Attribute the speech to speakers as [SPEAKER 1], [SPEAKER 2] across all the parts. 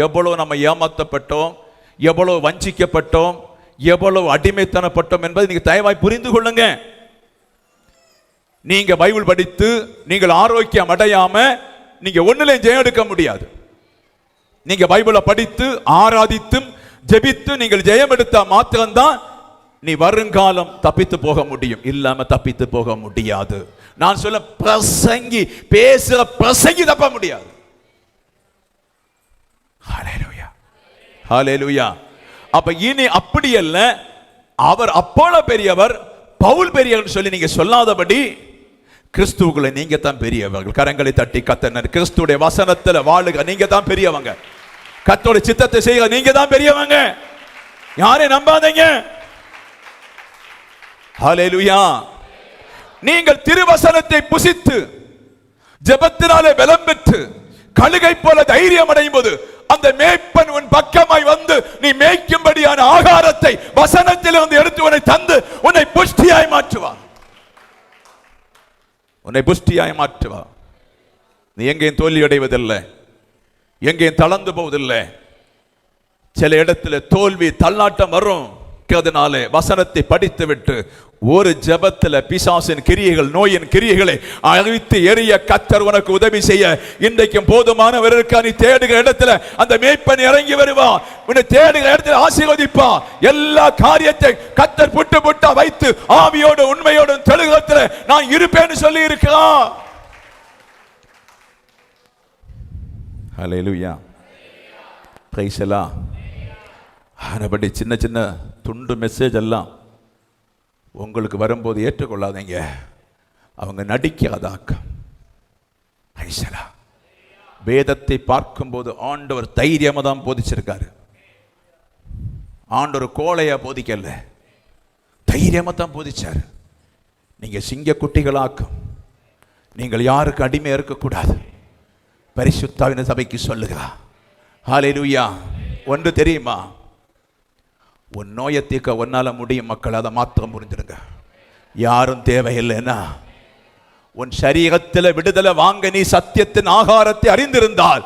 [SPEAKER 1] எவ்வளவு நம்ம ஏமாற்றப்பட்டோம், எவ்வளவு வஞ்சிக்கப்பட்டோம், எவ்வளவு அடிமைத்தனப்பட்டோம் என்பதை நீங்க தயவாய் புரிந்து கொள்ளுங்க. நீங்க பைபிள் படித்து நீங்கள் ஆரோக்கியம் அடையாம நீங்க ஒண்ணுலையும் ஜெயம் எடுக்க முடியாது. நீங்க பைபிளை படித்து ஆராதித்தும் ஜெபித்து நீங்கள் ஜெயம் எடுத்தா மாத்திரம்தான் நீ வருங்காலம் தப்பித்து போக முடியும், இல்லாம தப்பித்து போக முடியாது. நான் சொல்ல பிரசங்கி பேசுற பிரசங்கி தப்ப முடியாது. ஹல்லேலூயா, ஹல்லேலூயா. அப்ப இனி அப்படி அல்ல, அவர் அப்போலோ பெரியவர் பவுல் பெரியவர் சொல்லி நீங்க சொல்லாதபடி கிறிஸ்துவுக்குள்ள நீங்க தான் பெரியவர்கள். கரங்களை தட்டி கத்தனர் கிறிஸ்துடைய வசனத்துல வாழுக நீங்க தான் பெரியவங்க. கர்த்தருடைய சித்தத்தை செய்ய நீங்க தான் பெரியவங்க. யாரை நம்பாதீங்க. ஹல்லேலூயா. நீங்கள் திருவசனத்தை புசித்து ஜெபத்தினாலே பலம் பெற்று கழுகை போல தைரியம் அடையும் போது அந்த மேய்ப்பன் உன் பக்கமாய் வந்து நீ மேய்க்கும்படியான ஆகாரத்தை வசனத்திலிருந்து எடுத்து உன்னை தந்து உன்னை புஷ்டியாய் மாற்றுவார். உன்னை புஷ்டியாய் மாற்றுவார். நீ எங்கேயும் தோல்வி அடைவதில்லை, எங்கேயும் தளர்ந்து போவதில்லை. சில இடத்துல தோல்வி தள்ளாட்டம் வரும். அதனாலே வசனத்தை படித்து விட்டு ஒரு ஜெபத்தில் பிசாசின் கிரியைகள் நோயின் கிரியைகளை அழித்து எறிய கர்த்தர் உனக்கு உதவி செய்ய இன்றைக்கும் போதுமானவருக்கு நீ தேடுகிற இடத்துல அந்த மேய்ப்பன் இறங்கி வருவா. உன்னை தேடுகிற இடத்துல ஆசீர்வதிப்பா. எல்லா காரியத்தை கர்த்தர் புட்டு புட்டா வைத்து ஆவியோடு உண்மையோடு தெளிவத்தில் நான் இருப்பேன்னு சொல்லி இருக்கிறான். ஹல்லேலூயா, பிரைஸ் தி லார்ட். ஆனபடி சின்ன சின்ன துண்டு மெசேஜ் எல்லாம் உங்களுக்கு வரும்போது ஏற்றுக்கொள்ளாதீங்க. அவங்க நடிக்காதாக்கம். வேதத்தை பார்க்கும்போது ஆண்டவர் தைரியமா தான் போதிச்சிருக்காரு. ஆண்டவர் கோழையா போதிக்கல, தைரியமா தான் போதிச்சாரு. நீங்க சிங்க குட்டிகளாக்கும். நீங்கள் யாருக்கு அடிமையா இருக்கக்கூடாது. பரிசுத்தாவின் சபைக்கு சொல்லுகிறா. ஹல்லேலூயா. ஒன்று தெரியுமா, உன் நோயை தீர்க்க ஒன்னால முடியும். மக்கள் அதை மாத்திரம் புரிஞ்சிருங்க. யாரும் தேவையில்லைன்னா உன் சரீரத்தில் விடுதலை வாங்க நீ சத்தியத்தின் ஆகாரத்தை அறிந்திருந்தால்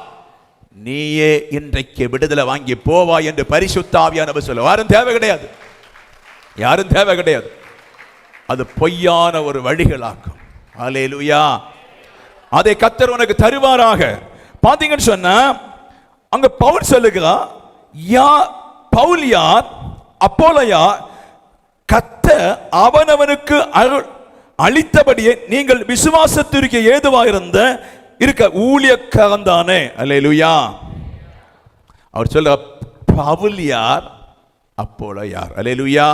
[SPEAKER 1] நீயே இன்றைக்கு விடுதலை வாங்கி போவா என்று பரிசுத்த ஆவியானவர் சொல்ல. யாரும் தேவை கிடையாது, யாரும் தேவை கிடையாது. அது பொய்யான ஒரு வழிகளாக்கும். ஹல்லேலூயா. அதை கர்த்தர் உனக்கு தருவாராக. பாத்தீங்கன்னு சொன்னா அங்க பவுல் சொல்லுகிறார், பவுல் யார், அப்போலோ யார், கர்த்தர் அவனவனுக்கு அளித்தபடியே நீங்கள் விசுவாசத்திற்கு ஏதுவாயிருந்த இருக்க ஊழியக்காரன் தானே. அல்லேலூயா. அவர் சொல்ல பவுல் யார், அப்போலோ யார். அல்லேலூயா,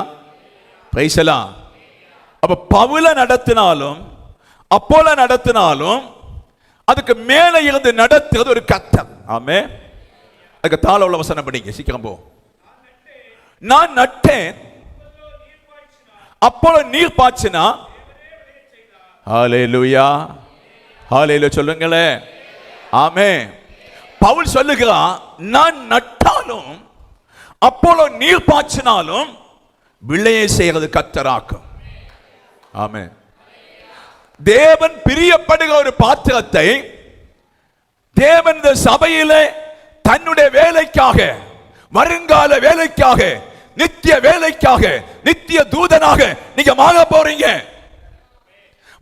[SPEAKER 1] பிரைஸ் தி லார்ட். அப்ப பவுல நடத்தினாலும் அப்போலோ நடத்தினாலும் அதுக்கு மேலே இருந்து நடத்துறது ஒரு கர்த்தர். ஆமென். அதுக்கு தாழ உள்ள வசனம் படிங்க, சீக்கிரம் போ. நான் நட்டேன், அப்போலோ நீர் பாய்ச்சினா. ஹல்லேலூயா, ஹல்லேலூயா சொல்லுங்களே. ஆமென். பவுல் சொல்லுகிறான், நான் நட்டாலும் அப்போலோ நீர் பாய்ச்சினாலும் விளையை செய்கிறது கர்த்தராக்கும். ஆமென். தேவன் பிரியப்படுகிற ஒரு பாத்திரத்தை தேவன் இந்த சபையிலே தன்னுடைய வேலைக்காக, வருங்கால வேலைக்காக, நித்திய வேலைக்காக, நித்திய தூதனாக நீங்க மாற போறீங்க.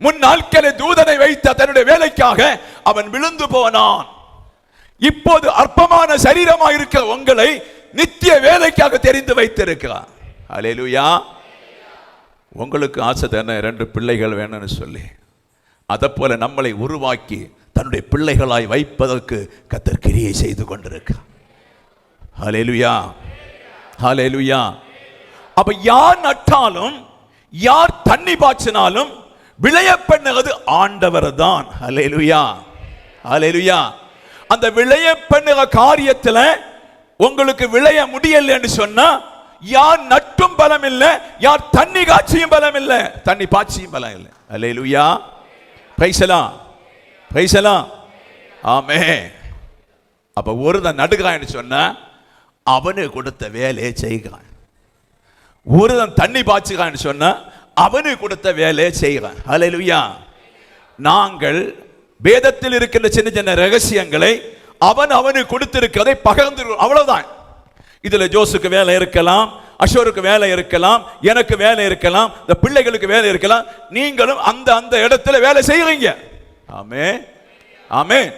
[SPEAKER 1] முன் நாட்களில் தூதனை வைத்த தன்னுடைய வேலைக்காக அவன் விழுந்து போனான். இப்போது அற்பமான சரீரமாக இருக்கிற உங்களை நித்திய வேலைக்காக தெரிந்து வைத்திருக்கிறார். ஹல்லேலூயா. உங்களுக்கு ஆசை தானே 2 பிள்ளைகள் வேணும்னு சொல்லி. அதை போல நம்மளை உருவாக்கி தன்னுடைய பிள்ளைகளாய் வைப்பதற்கு கர்த்தர் கிரியை செய்து கொண்டிருக்கிறார். ஹல்லேலூயா, ஹல்லேலூயா. அப்ப யார் நட்டாலும் யார் தண்ணி பாய்ச்சினாலும் விளைய பண்ணுவது ஆண்டவர் தான். ஹல்லேலூயா, ஹல்லேலூயா. அந்த விளைய பண்ணுற காரியத்துல உங்களுக்கு விளைய முடியல என்று சொன்னா யார் நட்டும் பலம் இல்லை, யார் தண்ணி காட்சியும் பலம் இல்லை, தண்ணி பாய்ச்சியும் பலம் இல்லை. Hallelujah, praise the Lord, praise the Lord. Amen. அப்ப ஒருத்தன் நடுகிறான்னு சொன்னா அவனு கொடுத்த வேலையை செய்கிறான். ஒருத்தன் தண்ணி பாய்ச்சுகிறான்னு சொன்னா அவனு கொடுத்த வேலையை செய்கிறான். அல்லேலூயா. நாங்கள் வேதத்தில் இருக்கின்ற சின்ன சின்ன ரகசியங்களை அவன் அவனுக்கு கொடுத்திருக்கிறதை பகிர்ந்து, அவ்வளவுதான். இதுல ஜோஸுக்கு வேலை இருக்கலாம், அஷோருக்கு வேலை இருக்கலாம், எனக்கு வேலை இருக்கலாம், இந்த பிள்ளைகளுக்கு வேலை இருக்கலாம். நீங்களும் அந்த அந்த இடத்துல வேலை செய்யறீங்க. ஆமென், ஆமென்.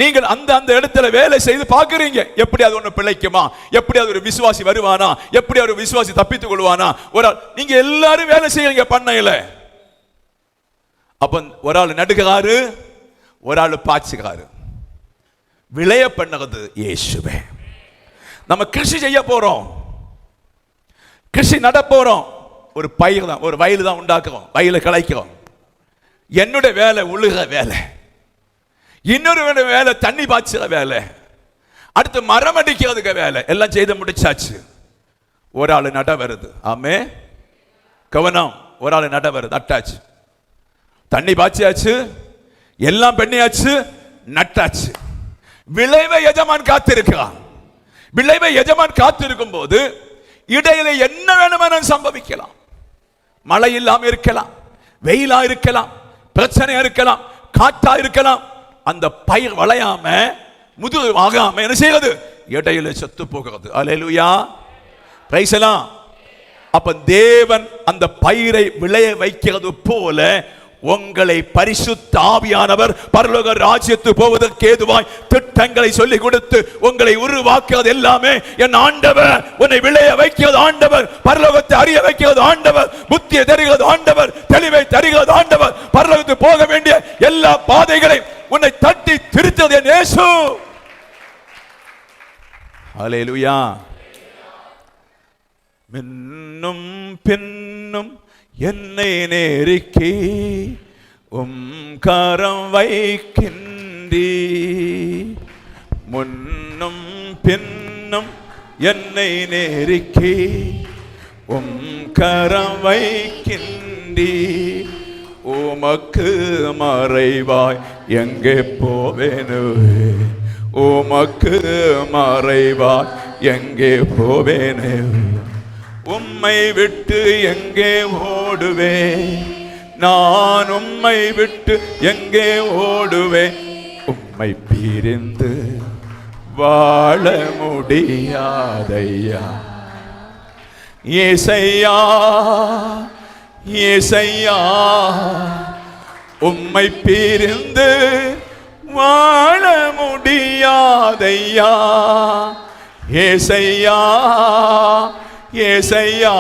[SPEAKER 1] நீங்கள் அந்த அந்த இடத்துல வேலை செய்து பார்க்கறீங்க. எப்படி அது ஒண்ணு பிழைக்குமா, எப்படி அது ஒரு விசுவாசி வருவானா, எப்படி ஒரு விசுவாசி தப்பித்துக் கொள்வானா. ஒரு நீங்க எல்லாரும் வேலை செய்யறீங்க பண்ணையில. அப்ப ஒரு ஆள் நடுகிறாரு, ஒரு ஆள் பாய்ச்சுகிறாரு. விளைய பண்ணுறது இயேசுவே. நம்ம கிருஷி செய்ய போறோம், கிருஷி நட போறோம். ஒரு பயிர் தான், ஒரு வயல் தான் உண்டாக்குறோம், வயலை களைக்கிறோம். என்னுடைய வேலை உழுகிற வேலை, இன்னொரு வேலை தண்ணி பாய்ச்சுற வேலை, அடுத்து மரம் அடிக்கிறதுக்கு வேலை. எல்லாம் செய்து முடிச்சாச்சு. ஒரு ஆள் நட வருது. ஆமே, கவனம். ஒரு ஆள் நட வருது, நட்டாச்சு. தண்ணி பாய்ச்சியாச்சு, எல்லாம் பண்ணியாச்சு, நட்டாச்சு. விளைவை எஜமான் காத்திருக்கிறான். விளைவை எஜமான் காத்திருக்கும் போது இடையில என்ன வேணுமென சம்பவிக்கலாம். மழை இல்லாம இருக்கலாம், வெயிலா இருக்கலாம், பிரச்சனையா இருக்கலாம், காற்றா இருக்கலாம். அந்த பயிர் வளையாம முதுகு ஆகாம என்ன செய்வது, இடையில செத்து போகிறது. அல்லேலூயா, பிரைஸ் எல்லாம். அப்ப தேவன் அந்த பயிரை விளைய வைக்கிறது போல உங்களை பரிசுத்த ஆவியானவர் பரலோக ராஜ்யத்து போவதற்கு ஏதுவாய் திட்டங்களை சொல்லிக் கொடுத்து உங்களை உருவாக்குவது எல்லாமே என் ஆண்டவர். உன்னை விளைய வைக்கிறது ஆண்டவர், பரலோகத்தை அறிய வைக்கிறது ஆண்டவர், புத்தியை தருகிறது ஆண்டவர், தெளிவை தருகிறது ஆண்டவர். பரலோகத்துக்கு போக வேண்டிய எல்லா பாதைகளையும் உன்னை தட்டி திருத்தது என் இயேசு. அல்லேலூயா. மின்னும் பின்னும் என்னை நேரிக்கி கரம் வைக்கின்றீ, முன்னும் பின்னும் என்னை நேரிக்கி கரம் வைக்கின்றீ. உமக்கு மறைவாய் எங்கே போவேனு, உமக்கு மறைவாய் எங்கே போவேனே. உம்மை விட்டு எங்கே ஓடுவே, நான் உம்மை விட்டு எங்கே ஓடுவே. உம்மை பிரிந்து வாழ முடியாதையா. ஏசையா, ஏசையா, உம்மை பிரிந்து வாழ முடியாதையா. ஏசையா, ஏசையா,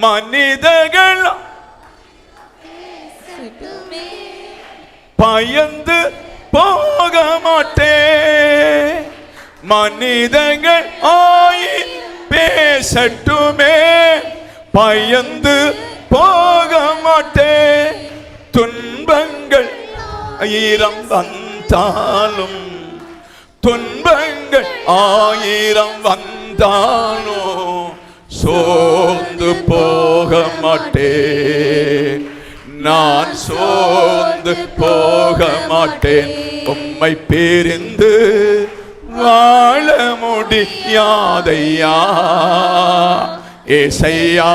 [SPEAKER 1] மனிதர்கள் பயந்து போக மாட்டே, மனிதர்கள் ஆயின் பேசட்டுமே, பயந்து போக மாட்டே. துன்பங்கள் ஆயிரம் வந்தாலும், துன்பங்கள் ஆயிரம் வந்தாலும் சோர்ந்து போக மாட்டே, நான் சோர்ந்து போக மாட்டேன். உம்மை பிரிந்து வாழ முடியாதையா. ஏசையா,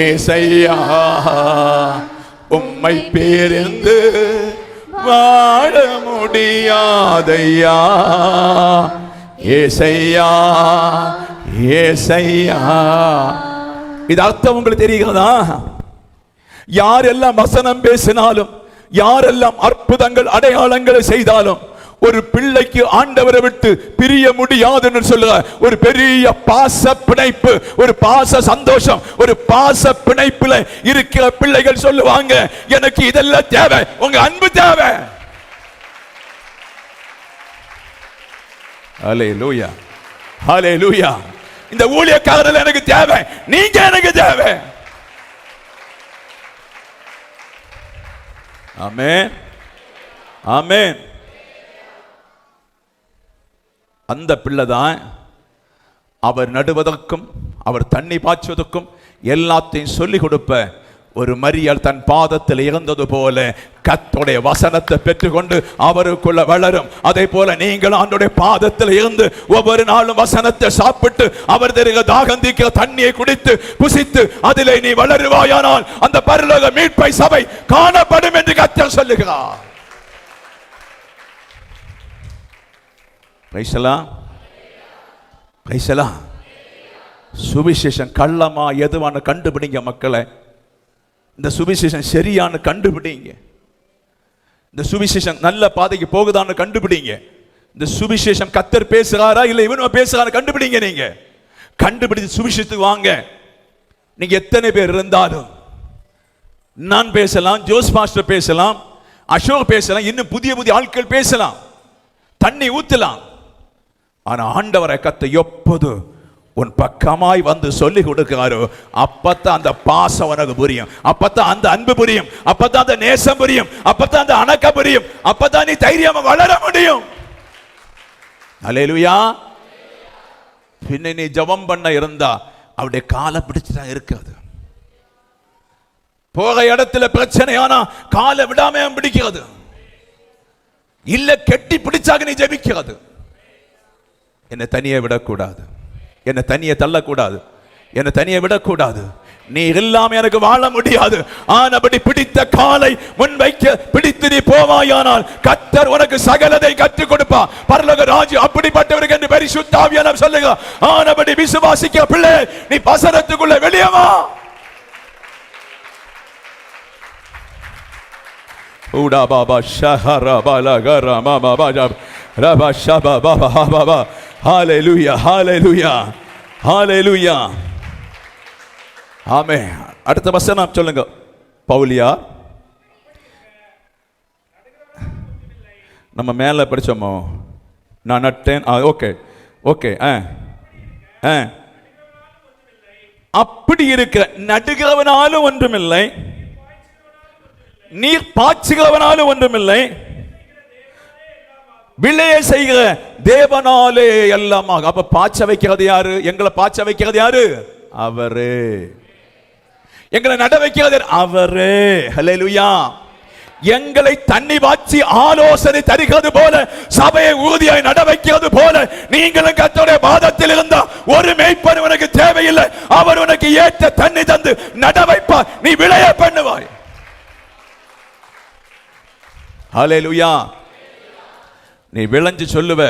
[SPEAKER 1] ஏசையா, உம்மை பிரிந்து வாழ முடியாதையா. ஏசையா, ஏசையா. இது அர்த்தம் உங்களுக்கு தெரிகிறதா? யாரெல்லாம் வசனம் பேசினாலும், யாரெல்லாம் அற்புதங்கள் அடையாளங்களை செய்தாலும், ஒரு பிள்ளைக்கு ஆண்டவரை விட்டு பிரிய முடியாதுன்னு சொல்லுங்க. ஒரு பெரிய பாச பிணைப்பு, ஒரு பாச சந்தோஷம், ஒரு பாச பிணைப்புல இருக்கிற பிள்ளைகள் சொல்லுவாங்க, எனக்கு இதெல்லாம் தேவை, உங்க அன்பு தேவை. ஹல்லேலூயா, ஹல்லேலூயா. இந்த ஊழியக்காரர்கள் எனக்கு தேவை, நீங்க எனக்கு தேவை. ஆமென், ஆமென். அந்த பிள்ளைதான் அவர் நடுவதற்கும் அவர் தண்ணி பாய்ச்சுவதற்கும் எல்லாத்தையும் சொல்லிக் கொடுப்ப ஒரு மரியாள் தன் பாதத்தில் இறந்தது போல கர்த்தருடைய வசனத்தை பெற்றுக்கொண்டு அவருக்குள்ள வளரும். அதே போல நீங்கள் ஆண்டவருடைய பாதத்தில் இருந்து ஒவ்வொரு நாளும் வசனத்தை சாப்பிட்டு அவர் தருகிற தாகந்திக்கிற தண்ணியை குடித்து புசித்து அதிலே நீ வளருவாயானால் அந்த பரலோக மீட்பை சபை காணப்படும் என்று கர்த்தர் சொல்லுகிறார். சுவிசேஷம் கள்ளமா எதுவான கண்டுபிடிங்க மக்களை. இந்த சுவிசேஷம் சரியான கண்டுபிடிங்க. இந்த சுவிசேஷம் நல்ல பாதைக்கு போகுதான்னு கண்டுபிடிங்க. இந்த சுவிசேஷம் கர்த்தர் பேசுறாரா இல்ல இவனும் பேசுறாரு கண்டுபிடிங்க. நீங்க கண்டுபிடிச்சு சுவிசேஷத்துக்கு வாங்க. நீங்க எத்தனை பேர் இருந்தாலும், நான் பேசலாம், ஜோஸ் மாஸ்டர் பேசலாம், அசோக் பேசலாம், இன்னும் புதிய புதிய ஆட்கள் பேசலாம், தண்ணி ஊத்தலாம். ஆனா ஆண்டவரை கர்த்தர் எப்போது உன் பக்கமாய் வந்து சொல்லி கொடுக்கிறாரோ அப்பத்தான் அந்த பாசம் உனக்கு புரியும், அப்பத்தான் அந்த அன்பு புரியும், அப்பத்தான் அந்த நேசம் புரியும், அப்பத்தான் அந்த அணக்க புரியும், அப்பத்தான் நீ தைரியமா வளர முடியும். அல்லேலூயா. பின்ன நீ ஜெபம் பண்ண இருந்தா அவருடைய காலை பிடிச்சுதான் இருக்காது. போக இடத்துல பிரச்சனையானா காலை விடாம பிடிக்கிறது இல்ல, கெட்டி பிடிச்சாக நீ ஜெபிக்கிறது. என்னை தனியே விடக்கூடாது, என்னை தனியே தள்ளக்கூடாது, என்னை தனியே விடக்கூடாது, நீ இல்லாம எனக்கு வாழ முடியாது. ஆனபடி பிடித்த காலை முன்வைக்க பிடித்து நீ போவாயானால் கர்த்தர் உனக்கு சகலதை கற்றுக் கொடுப்பா. பரலோக ராஜ்யம் அப்படிப்பட்டவருக்கு என்று பரிசுத்த ஆவியானவர் சொல்லுங்க. ஆனபடி விசுவாசிக்க பிள்ளை, நீ வசனத்துக்குள்ள வெளியே வா. ஊடா பாபா ஷஹரா பாலகரா மாமா பாஜா ரபா ஷபா பாபா பாபா. ஹalleluya ஹalleluya ஹalleluya. ஆமென். அடுத்த வசனம் சொல்லுங்க. பவுலியா நம்ம மேல படிச்சோமோ, நான் நட்டேன். Okay okay. அப்படி இருக்க நடுகிறவனாலும் ஒன்றுமில்லை, நீர் பாய்ச்சுகிறவனாலும் ஒன்றுமில்லை, விளைய செய்கிற தேவனாலே எல்லாமாக. அப்ப பாய்ச்ச வைக்கிறது யாரு? எங்களை பாய்ச்ச வைக்கிறது யாரு? அவரே. எங்களை நட வைக்கிறது அவரே. ஹல்லேலூயா. எங்களை தண்ணி வாச்சி ஆலோசனை தருகிறது போல, சபையை ஊதியாய் நட வைக்கிறது போல, நீங்களும் கர்த்தருடைய பாதத்தில் இருந்தா ஒரு மேய்ப்பன் உனக்கு தேவையில்லை. அவர் உனக்கு ஏற்ற தண்ணி தந்து நட வைப்பார், நீ விளைய பண்ணுவாய். ஹல்லேலூயா. நீ விளைஞ்சு சொல்லுவ,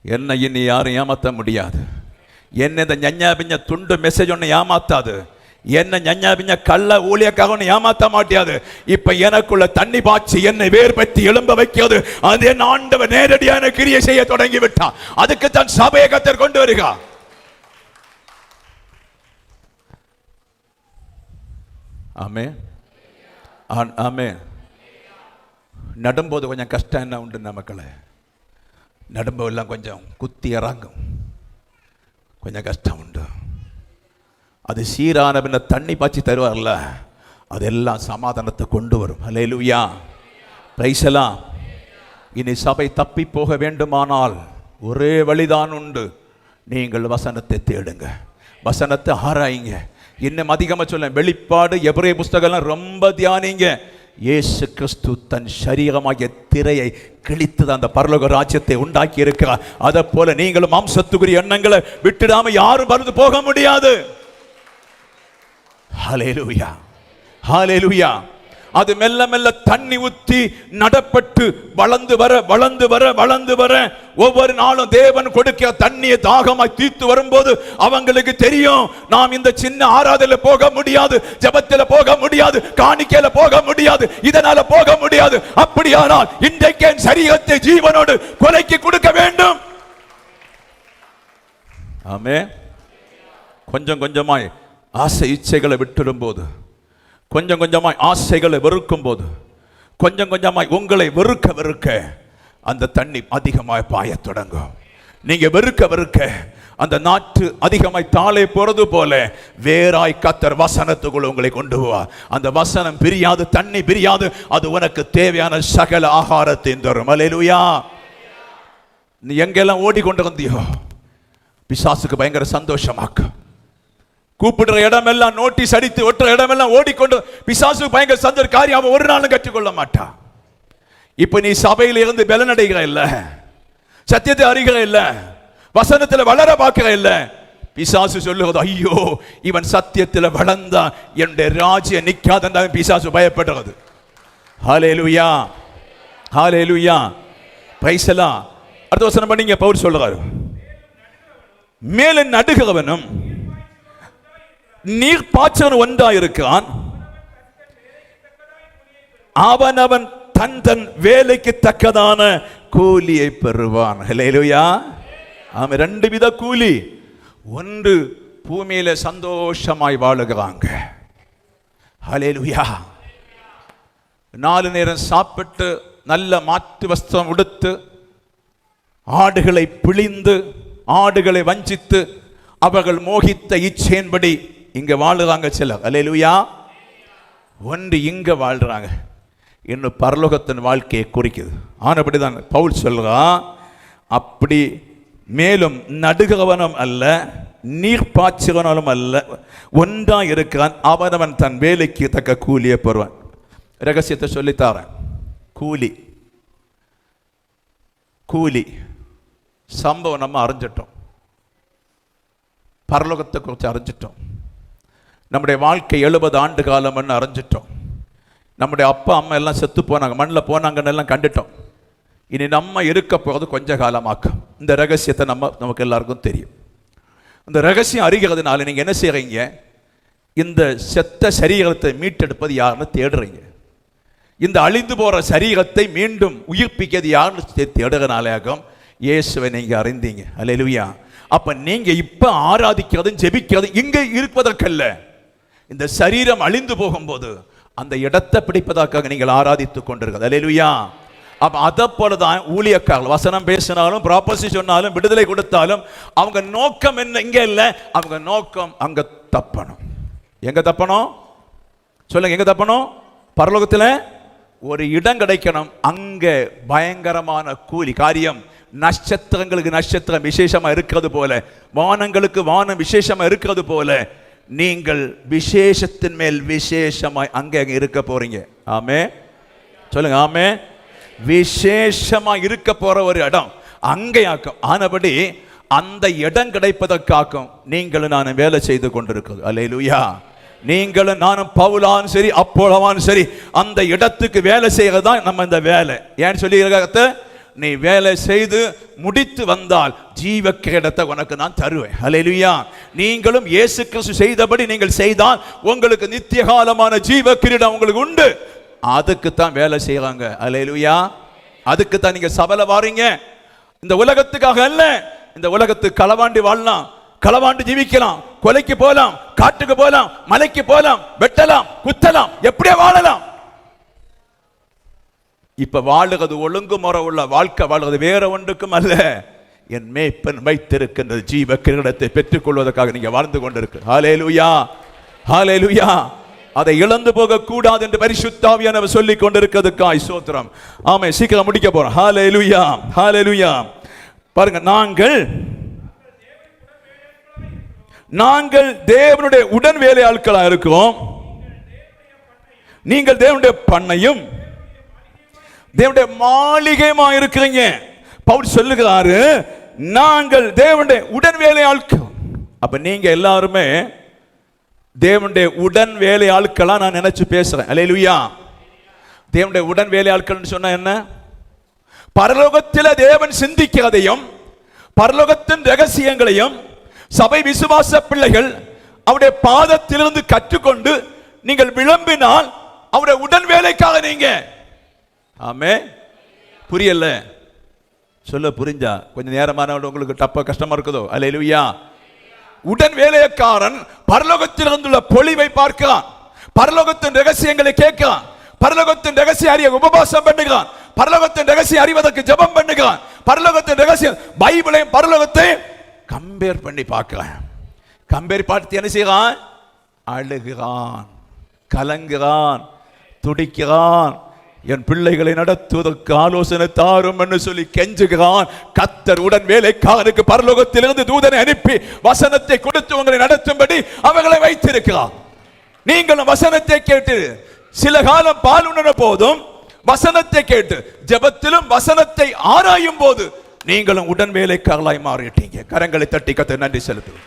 [SPEAKER 1] என்ன இனி யாரும் ஏமாத்த முடியாது, என்ன இந்த ஞஞா பிஞ்ச துண்டு மெசேஜ் ஒன்னு ஏமாத்தாது, என்ன ஞஞா பிஞ்ச கள்ள ஊழியக்காக ஒன்னு ஏமாத்த மாட்டியாது. இப்ப எனக்குள்ள தண்ணி பாய்ச்சி என்னை வேர் பற்றி எழும்ப வைக்கிறது. அது என் ஆண்டவர் நேரடியான கிரியை செய்ய தொடங்கி விட்டான். அதுக்கு தான் சபையை கர்த்தர் கொண்டு வருகா. ஆமென் ஆமென். நடும்போது கொஞ்சம் கஷ்டம் என்ன உண்டு நமக்களை, நடும்போதெல்லாம் கொஞ்சம் குத்தி இறங்கும், கொஞ்சம் கஷ்டம் உண்டு. அது சீரான பின்ன தண்ணி பாய்ச்சி தருவார்ல, அதெல்லாம் சமாதானத்தை கொண்டு வரும். ஹல்லேலூயா. பிரைஸ் எல்லாம். இனி சபை தப்பி போக வேண்டுமானால் ஒரே வழிதான் உண்டு. நீங்கள் வசனத்தை தேடுங்க, வசனத்தை ஆராயுங்க. இன்னும் அதிகமாக சொல்ல, வெளிப்பாடு எபிரேய புஸ்தகம் ரொம்ப தியானிங்க. இயேசு கிறிஸ்து தன் சரீரமாகிய திரையை கிழித்து அந்த பரலோக ராஜ்யத்தை உண்டாக்கி இருக்கிறார். அதை போல நீங்களும் மாம்சத்துக்குரிய எண்ணங்களை விட்டுடாம யாரும் பறந்து போக முடியாது. ஹல்லேலூயா ஹல்லேலூயா. அது மெல்ல மெல்ல தண்ணி ஊத்தி நடப்பட்டு வளர்ந்து வர வளர்ந்து வர வளர்ந்து வர ஒவ்வொரு நாளும் தேவன் கொடுக்க தண்ணியை தாகமாய் தீர்த்து வரும்போது அவங்களுக்கு தெரியும், நாம் இந்த சின்ன ஆராதனையில போக முடியாது, ஜெபத்தில போக முடியாது, காணிக்கையில போக முடியாது, இதனால போக முடியாது. அப்படியானால் இன்றைக்கு சரீரத்தை ஜீவனோடு கொலைக்கு கொடுக்க வேண்டும். ஆமென். கொஞ்சம் கொஞ்சமாய் ஆசை இச்சைகளை விட்டுடும் போது, கொஞ்சம் கொஞ்சமாய் ஆசைகளை வெறுக்கும் போது, கொஞ்சம் கொஞ்சமாய் உங்களை வெறுக்க வெறுக்க அந்த தண்ணி அதிகமாய் பாய தொடங்கும். நீங்க வெறுக்க வெறுக்க அந்த நாற்று அதிகமாய் தாளே போறது போல வேறாய் கர்த்தர் வசனத்துக்குள்ள உங்களை கொண்டு போவார். அந்த வசனம் பிரியாது, தண்ணி பிரியாது, அது உனக்கு தேவையான சகல ஆகாரத்தை தரும். அல்லேலூயா. நீ எங்கெல்லாம் ஓடிக்கொண்டு வந்தியோ பிசாசுக்கு பயங்கர சந்தோஷமாக்கு. கூப்பிடுற இடமெல்லாம் நோட்டீஸ் அடித்து ஒற்ற இடமெல்லாம் ஓடிக்கொண்டு பிசாசு பயங்கர சந்தோஷ காரியம் அவன் ஒரு நாளும் கற்றுக்கொள்ள மாட்டான். இப்ப நீ சபையில இருந்து பலனடைகிற இல்ல, சத்தியத்தை அறிகிற இல்ல, வசனத்துல வளர பார்க்கிற இல்ல, பிசாசு சொல்லுவது ஐயோ இவன் சத்தியத்துல வளர்ந்தா என்னுடைய ராஜ்யம் நிக்காதா பிசாசு பயப்படுறது. ஹல்லேலூயா ஹல்லேலூயா. பிரைஸ் எல்லாம். அடுத்த வசனம் பண்ணீங்க. பவுல் சொல்றாரு, மேலும் நடுகிறவனும் நீர் பாய்ச்சவன் ஒன்றாயிருக்கிறான், அவனவன் தன் தன் வேலைக்கு தக்கதான கூலியை பெறுவான். ஹல்லேலூயா. ஆமா, ரெண்டு வித கூலி. ஒன்று, பூமியில சந்தோஷமாய் வாழுகிறாங்க. ஹல்லேலூயா. 4 நேரம் சாப்பிட்டு நல்ல மாற்று வஸ்திரம் உடுத்து, ஆடுகளை பிழிந்து, ஆடுகளை வஞ்சித்து, அவர்கள் மோகித்த இச்சையின்படி இங்க வாழுறாங்க சிலர். ஹல்லேலூயா. ஒன்று இங்க வாழ்றாங்க, இன்னும் பரலோகத்தின் வாழ்க்கையை குறிக்குது. ஆனபடிதான் பவுல் சொல்றான், அப்படி மேலும் நடுகிறவனும் அல்ல நீர் பாய்ச்சுவனும் அல்ல, ஒன்றா இருக்கிறான், அவனவன் தன் வேலைக்கு தக்க கூலியை பெறுவான். ரகசியத்தை சொல்லித்தாரன். கூலி கூலி சம்பவம் நம்ம அறிஞ்சிட்டோம், பரலோகத்தை குறித்து அறிஞ்சிட்டோம், நம்முடைய வாழ்க்கை 70 ஆண்டு காலம் அறிஞ்சிட்டோம், நம்முடைய அப்பா அம்மா எல்லாம் செத்து போனாங்க, மண்ணில் போனாங்கன்னு எல்லாம் கண்டுட்டோம். இனி நம்ம இருக்க போகிறது கொஞ்ச காலமாக்கும். இந்த ரகசியத்தை நமக்கு எல்லாருக்கும் தெரியும். இந்த ரகசியம் அறிகிறதுனால நீங்கள் என்ன செய்கிறீங்க? இந்த செத்த சரீரத்தை மீட்டெடுப்பது யாருன்னு தேடுறீங்க. இந்த அழிந்து போகிற சரீரத்தை மீண்டும் உயிர்ப்பிக்கிறது யாருன்னு தேடுறதுனாலும் இயேசுவை நீங்கள் அறிந்தீங்க. அல்லேலூயா. அப்போ நீங்கள் இப்போ ஆராதிக்கிறதும் ஜெபிக்கிறதும் இங்கே இருப்பதற்கல்ல, இந்த சரீரம் அழிந்து போகும்போது அந்த இடத்தை பிடிப்பதற்காக நீங்கள் ஆராதித்துக் கொண்டிருக்கிறது. அல்லேலூயா. அப்ப அதை போலதான் ஊழியக்காரர்கள் வசனம் பேசினாலும், ப்ராப்பர்சி சொன்னாலும், விடுதலை கொடுத்தாலும் அவங்க நோக்கம் என்ன? இங்க இல்ல, அவங்க நோக்கம் அங்க தப்பணும். எங்க தப்பணும் சொல்லுங்க? எங்க தப்பணும்? பரலோகத்தில் ஒரு இடம் கிடைக்கணும். அங்க பயங்கரமான கூலி காரியம். நட்சத்திரங்களுக்கு நட்சத்திரம் விசேஷமா இருக்கிறது போல, வானங்களுக்கு வானம் விசேஷமா இருக்கிறது போல, நீங்கள் விசேஷத்தின் மேல் விசேஷமாய் அங்கே இருக்க போறீங்க. ஆமே சொல்லுங்க. ஆமே. விசேஷமா இருக்க போற ஒரு இடம் அங்கேயாக்கும். ஆனபடி அந்த இடம் கிடைப்பதற்காக்கும் நீங்களும் நானும் வேலை செய்து கொண்டிருக்கிறது. அல்லேலூயா. நீங்களும் நானும் பவுலான் சரி அப்போலவான் சரி அந்த இடத்துக்கு வேலை செய்யறதுதான் நம்ம இந்த வேலை. ஏன்னு சொல்லி, நீ வேலை செய்து முடித்து வந்தால் ஜீவ கிரீடத்தை உனக்கு நான் தருவேன். அல்லேலூயா. நீங்களும் இயேசு கிறிஸ்து செய்தபடி நீங்கள் செய்தால் உங்களுக்கு நித்திய காலமான ஜீவ கிரீடம் உங்களுக்கு உண்டு. அதுக்கு தான் வேலை செய்யறாங்க. அல்லேலூயா. அதுக்கு தான் நீங்க சபல வாரீங்க. இந்த உலகத்துக்காக அல்ல. இந்த உலகத்துக்கு களவாண்டி வாழலாம், களவாண்டு ஜீவிக்கலாம், கொலைக்கு போலாம், காட்டுக்கு போலாம், மலைக்கு போலாம், வெட்டலாம், குத்தலாம், எப்படியே வாழலாம். இப்ப வாழுகிறது ஒழுங்குமுறை உள்ள வாழ்க்கை வாழுகிறது வேற ஒன்றுக்கும் அல்ல. என் மேய்ப்பன் வைத்திருக்கின்ற ஜீவ கிரீடத்தை பெற்றுக் கொள்வதற்காக நீங்க வாழ்ந்து கொண்டிருக்கு. ஹல்லேலூயா. ஹல்லேலூயா. அதை இழந்து போக கூடாது என்று பரிசுத்த ஆவியானவர் சொல்லிக் கொண்டிருக்கிறதுக்காய் ஸ்தோத்திரம். ஆமே, சீக்கிரம் முடிக்க போறோம். ஹல்லேலூயா. ஹல்லேலூயா. பாருங்க, நாங்கள் தேவனுடைய உடன் வேலையாட்களா இருக்கிறோம். நீங்கள் தேவனுடைய பண்ணையும் தேவனுடைய மாளிகையுமா இருக்கிறீங்க. பவுல் சொல்லுகிறாரு, நாங்கள் தேவனுடைய உடன் வேலையாட்கள். அப்ப நீங்க எல்லாருமே தேவனுடைய உடன் வேலை ஆட்களா நான் நினைச்சு பேசுறேன். அல்லேலூயா. தேவனுடைய உடன் வேலை ஆட்கள் சொன்னா என்ன? பரலோகத்தில் தேவன் சிந்திக்கிறதையும் பரலோகத்தின் ரகசியங்களையும் சபை விசுவாச பிள்ளைகள் அவருடைய பாதத்திலிருந்து கற்றுக்கொண்டு நீங்கள் விளம்பினால் அவருடைய உடன் வேலைக்காக நீங்க. ஆமே. புரியல? சொல்ல புரிஞ்சா? கொஞ்சம் நேரமான உங்களுக்கு டப்பா கஷ்டமா இருக்குதோ? அல்லேலூயா. உடன் வேலைக்காரன் பரலோகத்திலிருந்துள்ள பொழிவை பார்க்கிறான், பரலோகத்தின் ரகசியங்களை கேட்கிறான், பரலோகத்தின் ரகசிய அறிய உபவாசம் பண்ணுகிறான், பரலோகத்தின் ரகசிய அறிவதற்கு ஜெபம் பண்ணுகிறான், பரலோகத்தின் ரகசியம் பைபிளையும் பரலோகத்தையும் கம்பேர் பண்ணி பார்க்கிறான். கம்பேர் பார்த்து என்ன செய்கிறான்? அழுகிறான், கலங்குகிறான், துடிக்கிறான். என் பிள்ளைகளை நடத்துவதற்கு ஆலோசனை தாரும் என்று சொல்லி கெஞ்சுகிறான். கர்த்தர் உடன் வேலைக்காரனுக்கு பரலோகத்திலிருந்து தூதனை அனுப்பி வசனத்தை கொடுத்து உங்களை நடத்தும்படி அவர்களை வைத்திருக்கிறார். நீங்களும் வசனத்தை கேட்டு சில காலம் பால் உணர போதும் வசனத்தை கேட்டு ஜெபத்திலும் வசனத்தை ஆராயும் போது நீங்களும் உடன் வேலைக்காரலாய் மாறிட்டீங்க. கரங்களை தட்டி கர்த்தருக்கு நன்றி செலுத்துவோம்.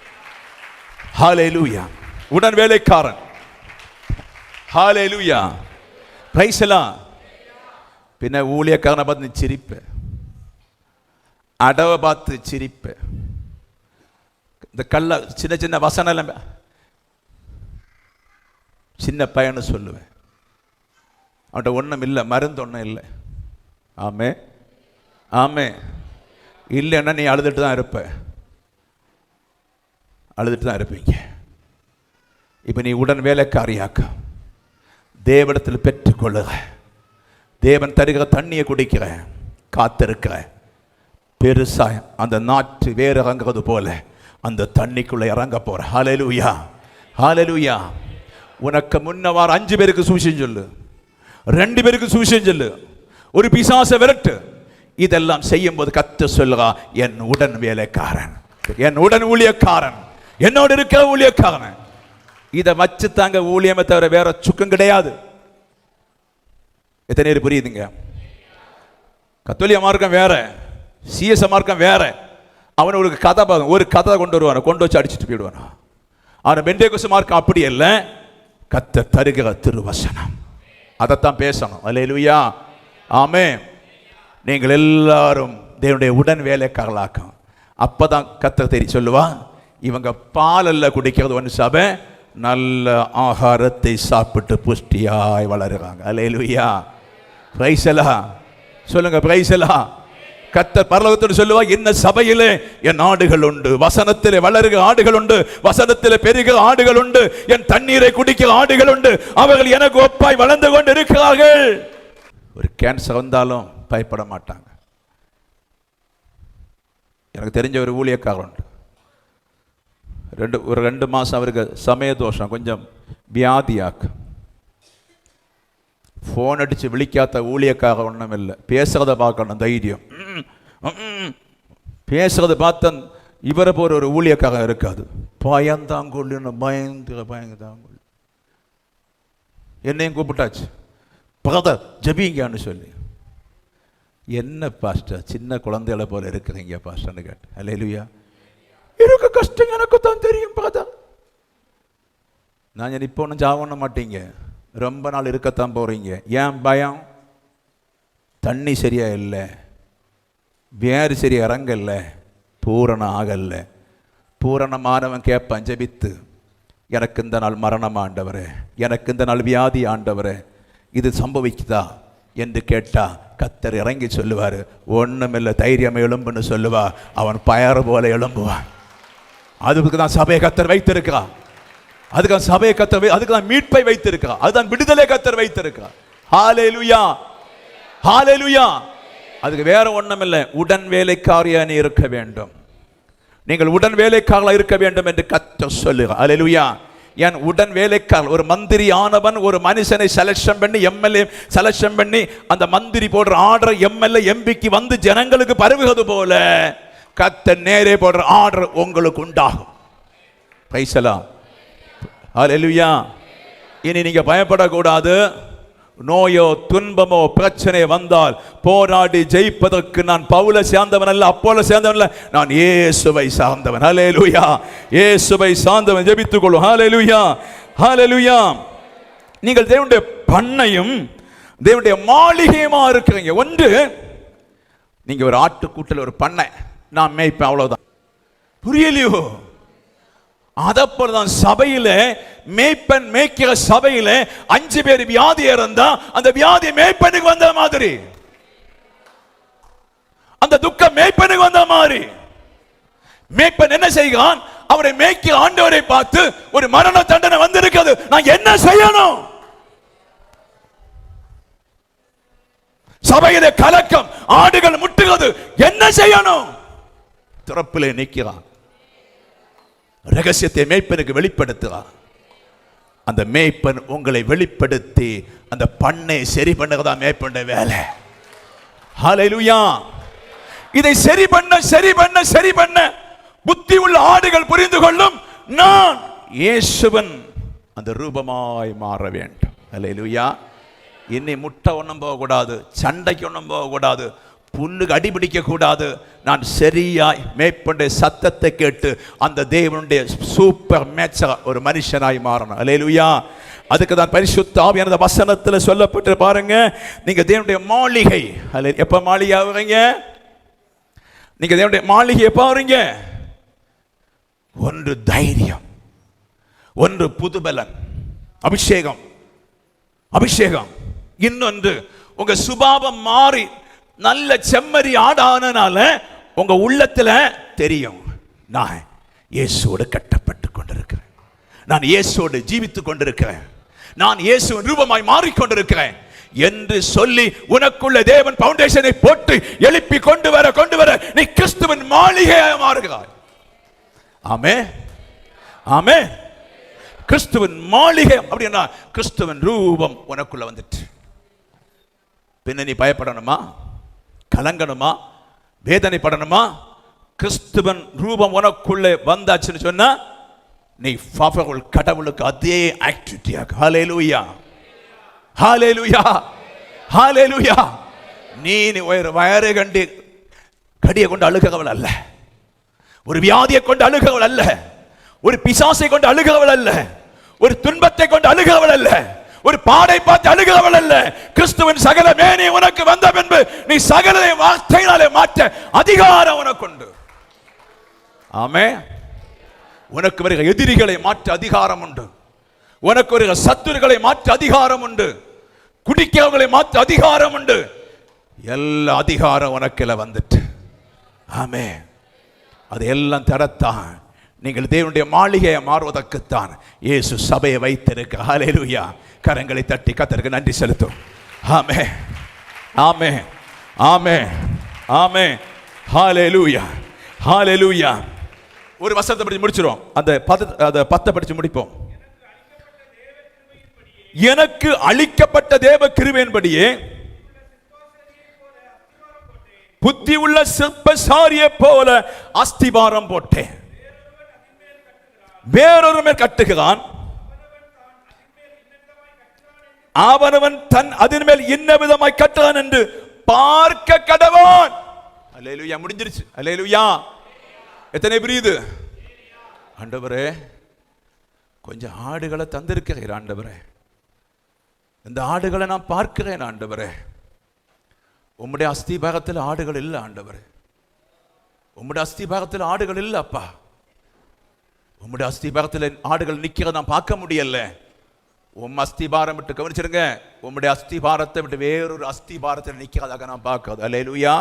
[SPEAKER 1] ஹல்லேலூயா. உடன் வேலைக்காரன். ஹல்லேலூயா. பிரைஸ் எல்லாம். பின்ன ஊழியக்காரனை பார்த்து சிரிப்பு. அடவை பார்த்து சிரிப்பேன். இந்த கல்ல சின்ன சின்ன வசனம் சின்ன பையன்னு சொல்லுவேன். அவன்கிட்ட ஒன்றும் இல்லை, மருந்து ஒன்றும் இல்லை. ஆமே ஆமே. இல்லைன்னா நீ அழுதுட்டு தான் இருப்ப, அழுதுட்டு தான் இருப்பீங்க. இப்போ நீ உடன் வேலைக்காரியாக்க தேவனிடத்தில் பெற்றுக்கொள்ளுக. தேவன் தருகிற தண்ணியை குடிக்கிற, காத்திருக்கிற, பெருசாக அந்த நாற்று வேறு இறங்குறது போல அந்த தண்ணிக்குள்ளே இறங்க போற. ஹல்லேலூயா ஹல்லேலூயா. உனக்கு முன்னவாறு 5 பேருக்கு சுவிசேஷம் சொல்லு, 2 பேருக்கு சுவிசேஷம் சொல்லு, ஒரு பிசாசை விரட்டு. இதெல்லாம் செய்யும் போது கர்த்தர் சொல்லுறா, என் உடன் வேலைக்காரன், என் உடன் ஊழியக்காரன், என்னோடு இருக்கிற ஊழியக்காரன். இதை வச்சு தாங்க ஊழியமே தவிர வேற சுக்கம் கிடையாது. எத்தனை பேர் புரியுதுங்க? கத்தோலிக்க மார்க்கம் வேற, சிஎஸ் மார்க்கம் வேற. அவன் ஒரு கதை கொண்டு வருவான், கொண்டு வச்சு அடிச்சுட்டு போயிடுவான். அவன் பெந்தேகோஸ்து மார்க்கம் அப்படி அல்ல, கர்த்தர் தருகிற திருவசனம் அதைத்தான் பேசணும். அல்லேலூயா ஆமென். நீங்கள் எல்லாரும் தேவனுடைய உடன் வேலைக்காரர்களாக்கும். அப்பதான் கர்த்தர் தெரிய சொல்லுவா, இவங்க பால் அல்ல குடிக்கிறது, ஒன்று சபை நல்ல ஆகாரத்தை சாப்பிட்டு புஷ்டியாய் வளருறாங்க. அல்லேலூயா பிரைஸ் எல்லாம் சொல்லுங்க, பிரைஸ் எல்லாம். கர்த்தர் பரலோகத்தில் சொல்லுவா, இந்த சபையிலே என் ஆடுகள் உண்டு, வசனத்திலே வளருகிற ஆடுகள் உண்டு, வசனத்திலே பெருகிற ஆடுகள் உண்டு, என் தண்ணீரை குடிக்கிற ஆடுகள் உண்டு, அவர்கள் எனக்கு ஒப்பாய் வளர்ந்து கொண்டு இருக்கிறார்கள். ஒரு கேன்சர் வந்தாலும் பயப்பட மாட்டாங்க. எனக்கு தெரிஞ்ச ஒரு ஊழியக்காரர் உண்டு, ஒரு 2 மாதம் அவருக்கு சமய தோஷம், கொஞ்சம் வியாதியாக்கு. ஃபோன் அடித்து விழிக்காத ஊழியக்காக ஒன்றும் இல்லை. பேசுறதை பார்க்கணும், தைரியம் பேசுறதை பார்த்தா இவரை போற ஒரு ஊழியக்காக இருக்காது. பயந்தாங்கொள்ளு பயந்தாங்கொள்ளு. என்னையும் கூப்பிட்டாச்சு, பிரதர் ஜபிங்கன்னு சொல்லி. என்ன பாஸ்டர் சின்ன குழந்தைகளை போல இருக்கிறீங்க பாஸ்டர்னு கேட்டு. அல்லேலூயா. இருக்க கஷ்டம் எனக்கு தான் தெரியும் பிரதர். நான் இப்போ ஒன்றும் ஜாவண்ண மாட்டீங்க, ரொம்ப நாள் இருக்கத்தான் போறீங்க. ஏன் பயம்? தண்ணி சரியா இல்லை, வேறு சரியா இறங்கல்ல, பூரணம் ஆகல்ல. பூரணமானவன் கேட்பான் ஜெபித்து, எனக்கு இந்த நாள் மரணம் ஆண்டவரே, எனக்கு இந்த நாள் வியாதி ஆண்டவரே, இது சம்பவிக்குதா என்று கேட்டா கர்த்தர் இறங்கி சொல்லுவார், ஒண்ணுமில்லை, தைரியம் எழும்புன்னு சொல்லுவா. அவன் பயறு போல எழும்புவான். அதுக்கு தான் சபையை கர்த்தர் வைத்திருக்கிறான். அதுக்கு சபையை கர்த்தர், அதுக்கு தான் மீட்பை வைத்திருக்கிறார், அதுதான் விடுதலை கர்த்தர் வைத்திருக்கிறார். ஹல்லேலூயா ஹல்லேலூயா. அதுக்கு வேற ஒண்ணும் இல்லை, உடன் வேலைக்காரியா நீ இருக்க வேண்டும். நீங்கள் உடன் வேலைக்காரர்களா இருக்க வேண்டும் என்று கர்த்தர் சொல்லுகிறார். ஹல்லேலூயா. என் உடன் வேலைக்காரர், ஒரு மந்திரி ஆனவன் ஒரு மனுஷனை செலக்ஷன் பண்ணி, எம்எல்ஏ செலக்ஷன் பண்ணி, அந்த மந்திரி போடுற ஆர்டர் எம்எல்ஏ எம்பிக்கு வந்து ஜனங்களுக்கு பரவுகிறது போல கர்த்தர் நேரே போடுற ஆர்டர் உங்களுக்கு உண்டாகும். பிரைஸ் எல்லாம். ஹல்லேலூயா. இனி நீங்க பயப்படக்கூடாது. நோயோ துன்பமோ பிரச்சனை வந்தால் போராடி ஜெயிப்பதற்கு நான் பவுலை சேர்ந்தவன் அல்ல, அப்போல சேர்ந்தவன் அல்ல, நான் இயேசுவை சார்ந்தவன். ஹல்லேலூயா. இயேசுவை சார்ந்தவன். ஜெபித்துக் கொள்ளும். ஹல்லேலூயா ஹல்லேலூயா. நீங்கள் தேவனுடைய பண்ணையும் தேவனுடைய மாளிகையுமா இருக்கிறீங்க. ஒன்று, நீங்க ஒரு ஆட்டுக்கூட்டில் ஒரு பண்ணை, நான் மேய்ப்பேன், அவ்வளவுதான். புரியலையோ? அதப்பதான் சபையில மேய்ப்பன் மேய்க்கிற சபையில 5 பேர் வியாதி இருந்தா அந்த வியாதி மேய்ப்பனுக்கு வந்த மாதிரி, அந்த துக்கம் மேய்ப்பனுக்கு வந்த மாதிரி. மேய்ப்பன் என்ன செய்கிறான்? அவரை மேய்க்கிற ஆண்டவரை பார்த்து, ஒரு மரண தண்டனை வந்திருக்கிறது, நான் என்ன செய்யணும்? சபையில கலக்கம், ஆடுகள் முட்டுகிறது, என்ன செய்யணும்? திறப்பிலே நிற்கிறான். ரகசியத்தை மேய்ப்பனுக்கு வெளிப்படுத்துகிறார். அந்த மேய்ப்பன் உங்களை வெளிப்படுத்தி அந்த பண்ணை சரி பண்ணுறதா மேய்ப்பனுடைய வேலை. ஹல்லேலூயா. இதை சரி பண்ண சரி பண்ண சரி பண்ண புத்தி உள்ள ஆடுகள் புரிந்து கொள்ளும், நான் இயேசுவன் அந்த ரூபமாய் மாற வேண்டும். ஹல்லேலூயா. இன்னை முட்டை ஒன்றும் போகக்கூடாது, சண்டைக்கு ஒன்றும் போகக்கூடாது, புல்லுக்கு அடிபிடிக்க கூடாது. நான் சரியாய் மேய்ப்பனுடைய சத்தத்தை கேட்டு அந்த தேவனுடைய சூப்பர் மேட்சா ஒரு மனுஷனாய் மாறணும். அல்லேலூயா. அதுக்கு தான் பரிசுத்த ஆவியானவர் வசனத்தில் சொல்லப்பட்டு பாருங்க, நீங்க தேவனுடைய மாளிகை. எப்ப மாளிகை ஆகுறீங்க? நீங்க தேவனுடைய மாளிகையை பாருங்க. ஒன்று தைரியம், ஒன்று புதுபலன், அபிஷேகம். அபிஷேகம். இன்னொன்று உங்க சுபாவம் மாறி நல்ல செம்மறி ஆடானனால உங்க உள்ளத்துல தெரியும், நான் இயேசுவோடு கட்டப்பட்டு கொண்டிருக்கிறேன், நான் இயேசுவோடு ஜீவித்துக் கொண்டிருக்கிறேன், நான் இயேசுவின் ரூபமாய் மாறிக்கொண்டிருக்கிறேன் என்று சொல்லி உனக்குள்ள தேவன் பவுண்டேஷனை போட்டு எழுப்பி கொண்டு வர நீ கிறிஸ்துவின் மாளிகையாக மாறுகிறாய். ஆமென், ஆமென். கிறிஸ்துவின் மாளிகை அப்படின்னா கிறிஸ்துவின் ரூபம் உனக்குள்ள வந்துட்டு. பின்ன நீ பயப்படணுமா, கலங்கணுமா, வேதனைப்படணுமா? கிறிஸ்துவின் ரூபம் உனக்குள்ளே வந்தாச்சுன்னு சொன்னா நீ கடவுளுக்கு அதே ஆக்டிவிட்டியாக. ஹல்லேலூயா, ஹல்லேலூயா, ஹல்லேலூயா. நீ ஒரு வயரை கண்டு கடியை கொண்டு அழுகவள் அல்ல, ஒரு வியாதியை கொண்டு அழுகவள் அல்ல, ஒரு பிசாசை கொண்டு அழுகவள் அல்ல, ஒரு துன்பத்தை கொண்டு அழுகவள் அல்ல, ஒரு பாடை பார்த்து அழுகவள் அல்ல. கிறிஸ்துவின் சகல மேனி உனக்கு வந்த பின்பு நீ சகலதை வார்த்தையினாலே மாற்ற அதிகாரம் உனக்கு உண்டு. ஆமென். உனக்கு வருகிற எதிரிகளை மாற்ற அதிகாரம் உண்டு, உனக்கு வருகிற சத்துருக்களை மாற்ற அதிகாரம் உண்டு, குடிக்கிறவர்களை மாற்ற அதிகாரம் உண்டு. எல்லா அதிகாரம் உனக்குல வந்துட்டு. ஆமென். அது எல்லாம் தரத்தான் நீங்கள் தேவனுடைய மாளிகையை மாறுவதற்குத்தான் இயேசு சபையை வைத்திருக்க. ஹல்லேலூயா. கரங்களை தட்டி கர்த்தருக்கு நன்றி செலுத்தும். ஆமென், ஆமென், ஆமென், ஆமென். ஹல்லேலூயா, ஹல்லேலூயா. ஒரு வசனத்தை படிச்சு முடிச்சிரும், அந்த 10 படிச்சு முடிப்போம். எனக்கு அளிக்கப்பட்ட தேவ கிருபையின்படியே புத்தி உள்ள சிற்பசாரியை போல அஸ்திபாரம் போட்டேன். வேறொரு மேல் கட்டுகிறான், அவனவன் தன் அதன் மேல் இன்ன விதமாய் கட்டுகிறான் என்று பார்க்க கடவான். அல்லேலூயா. முடிஞ்சிருச்சு. அல்லேலூயா. எத்தனை புரியுது? ஆண்டவரே, கொஞ்சம் ஆடுகளை தந்திருக்கிறேன் ஆண்டவரே, இந்த ஆடுகளை நான் பார்க்கிறேன் ஆண்டவரே. உம்முடைய அஸ்திபாகத்தில் ஆடுகள் இல்லை ஆண்டவரே, உம்முடைய அஸ்திபாகத்தில் ஆடுகள் இல்லை அப்பா. உம்முடைய அஸ்திபாரத்தில் ஆடுகள் நிற்கிறத நான் பார்க்க முடியல. உம் அஸ்திபாரம் விட்டு கவனிச்சிருங்க, உம்முடைய அஸ்திபாரத்தை விட்டு வேறொரு அஸ்திபாரத்தில் நிற்கிறதாக நான் பார்க்காது. அல்லேலூயா.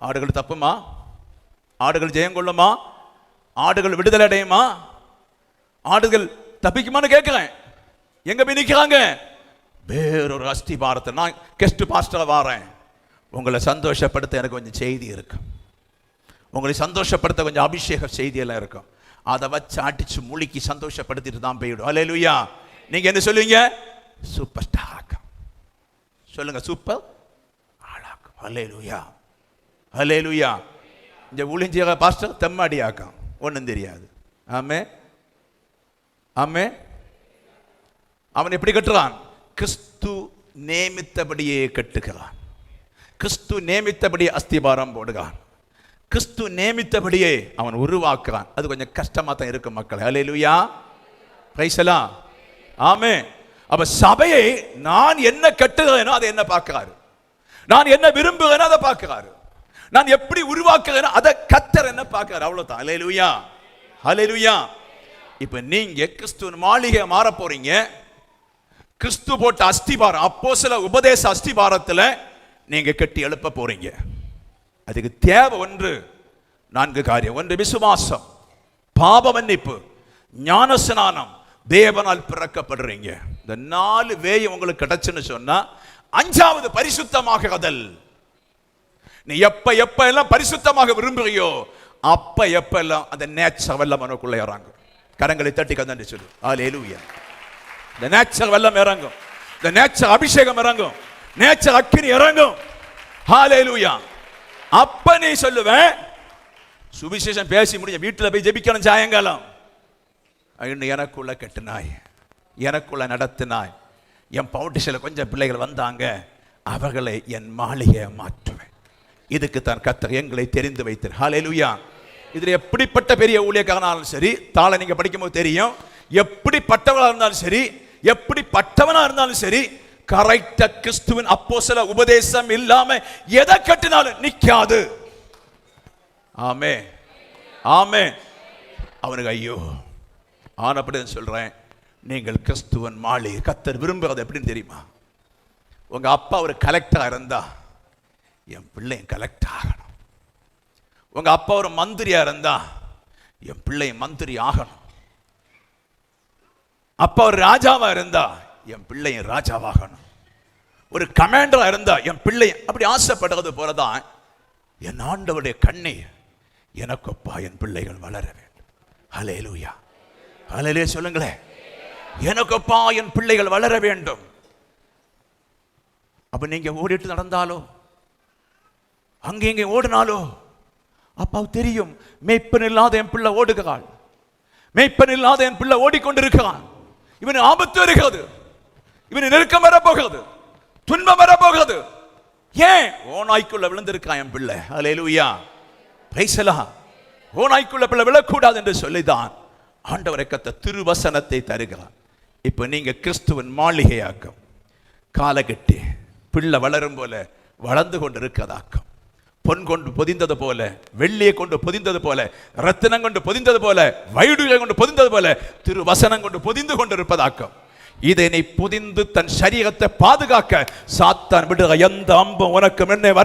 [SPEAKER 1] ஆடுகள் தப்புமா? ஆடுகள் ஜெயம் கொள்ளுமா? ஆடுகள் விடுதலை அடையுமா? ஆடுகள் தப்பிக்குமான்னு கேட்கிறேன். எங்க போய் நிற்கிறாங்க? வேறொரு அஸ்திபாரத்தை. நான் கெஸ்ட் பாஸ்டர் வாரேன், உங்களை சந்தோஷப்படுத்த எனக்கு கொஞ்சம் செய்தி இருக்கு, உங்களை சந்தோஷப்படுத்த கொஞ்சம் அபிஷேக செய்தியெல்லாம் இருக்கும், அதை வச்சு அடிச்சு முழுக்கி சந்தோஷப்படுத்திட்டு தான் போயிடும். அல்லேலூயா. நீங்க என்ன சொல்லுவீங்க? சூப்பர் ஸ்டார் ஆக்கம் சொல்லுங்க, சூப்பர் ஆளாக்கம். அல்லேலூயா, அல்லேலூயா. இந்த ஊழியர் பாஸ்டர் தெம்மாடி ஆக்கம் ஒன்றும் தெரியாது. ஆமே, ஆமே. அவன் எப்படி கட்டுறான்? கிறிஸ்து நியமித்தபடியே கட்டுகிறான், கிறிஸ்து நியமித்தபடியே அஸ்திபாரம் போடுகிறான், கிறிஸ்து நியமித்தபடியே அவன் உருவாக்குறான். அது கொஞ்சம் கஷ்டமா தான் இருக்கும் மக்கள். அல்லேலூயா, பிரைஸ் எல்லாம். ஆமே. அப்ப சபையை நான் என்ன கட்டுகிறேனோ அதை என்ன பார்க்கிறாரு, நான் என்ன விரும்புகிறேனோ அதை பார்க்கிறாரு, நான் எப்படி உருவாக்குறேனோ அதை கர்த்தர் என்ன பார்க்கிறாரு. அவ்வளவுதான். அல்லேலூயா, அல்லேலூயா. இப்ப நீங்க கிறிஸ்துவின் மாளிகை மாற போறீங்க. கிறிஸ்து போட்ட அஸ்திபாரம், அப்போஸ்தல உபதேச அஸ்திபாரத்துல நீங்க கட்டி எழுப்ப போறீங்க. அதுக்கு தேவை 4 காரியம். 1 விசுவாசம், பாப மன்னிப்பு, ஞானஸ்நானம், தேவனால் பிறக்கப்படுறீங்க. இந்த 4 வேயை உங்களுக்கு கிடைச்சுன்னு சொன்னா 5வது பரிசுத்தமாகுதல். நீ எப்ப எல்லாம் பரிசுத்தமாக விரும்புறியோ அப்ப எல்லாம் அந்த நேச்சர் வெள்ளம் உனக்குள்ள இறங்கும். கரங்களை தட்டி கதறி சொல்லு, அல்லேலூயா. இந்த நேச்சர் வெள்ளம் இறங்கும், இந்த நேச்சர் அபிஷேகம் இறங்கும், நேச்சர் அக்கினி இறங்கும். ஹல்லேலூயா. அப்ப நீ சொல்லுவேன், சுவிசேஷம் பேசி முடிஞ்ச வீட்டில் போய் ஜெபிக்கணும் சாயங்காலம். எனக்குள்ள கெட்டினாய், எனக்குள்ள நடத்தினாய், என் பவுண்டேஷன்ல கொஞ்சம் பிள்ளைகள் வந்தாங்க, அவர்களை என் மாளிகையை மாற்றுவேன். இதுக்கு தான் கர்த்தர் எங்களை தெரிந்து வைத்தார். ஹல்லேலூயா. இதுல எப்படிப்பட்ட பெரிய ஊழியக்காரனாலும் சரி, தாளை நீங்க படிக்கும்போது தெரியும், எப்படிப்பட்டவனா இருந்தாலும் சரி, எப்படிப்பட்டவனா இருந்தாலும் சரி, கரெக்டா கிறிஸ்துவின் அப்போஸ்தல உபதேசம் இல்லாம எதை கட்டினாலும் நிக்காது. ஆமே ஆமே. அவனுக்கு ஐயோ. ஆனப்படி சொல்றேன், நீங்கள் கிறிஸ்துவன் மாளிகை. கர்த்தர் விரும்புறது எப்படின்னு தெரியுமா? உங்க அப்பா ஒரு கலெக்டரா இருந்தா என் பிள்ளையும் கலெக்டர் ஆகணும். உங்க அப்பா ஒரு மந்திரியா இருந்தா என் பிள்ளையும் மந்திரி ஆகணும். அப்பா ஒரு ராஜாவா இருந்தா என் பிள்ளையும் ராஜாவாகணும். ஒரு கமாண்டரா இருந்தா என் பிள்ளை அப்படி ஆசைப்படுறது போலதான் என் ஆண்டவருடைய கண்ணீர். எனக்கொப்பா என் பிள்ளைகள் வளர வேண்டும். ஹல்லேலூயா, ஹல்லேலூயா சொல்லுங்களேன். எனக்கொப்பா என் பிள்ளைகள் வளர வேண்டும். அப்ப நீங்க ஓடிட்டு நடந்தாலோ, அங்கே இங்கே ஓடினாலோ, அப்பாவுக்கு தெரியும் மேய்ப்பன் இல்லாத என் பிள்ளை ஓடுகிறாள், மேய்ப்பன் இல்லாத என் பிள்ளை ஓடிக்கொண்டிருக்கிறான். இவன் ஆபத்து வருகிறது, இவன் நெருக்கம் வரப்போகிறது, துன்பம் வரப்போகிறது. ஏன்? ஓநாய்க்குள்ள விழுந்திருக்கான் என் பிள்ளை. ஹல்லேலூயா, பிரைஸ் தி லார்ட். ஓநாய்க்குள்ள பிள்ளை விழக்கூடாது என்று சொல்லிதான் ஆண்டவரை கத்த திருவசனத்தை தருகிறார். இப்ப நீங்க கிறிஸ்துவின் மாளிகையாக்கம். காலகட்டி பிள்ளை வளரும் போல வளர்ந்து கொண்டு இருக்கிறதாக்கம். பொன் கொண்டு பொதிந்தது போல, வெள்ளியை கொண்டு பொதிந்தது போல, ரத்தினம் கொண்டு பொதிந்தது போல, வைடூரியம் கொண்டு பொதிந்தது போல திருவசனம் கொண்டு பொதிந்து கொண்டிருப்பதாக்கம். இதை நீ புதிந்து தன் சரீரத்தை பாதுகாக்க சாத்தான் விடுகிற எந்த அம்பும் உனக்கு முன்னே வர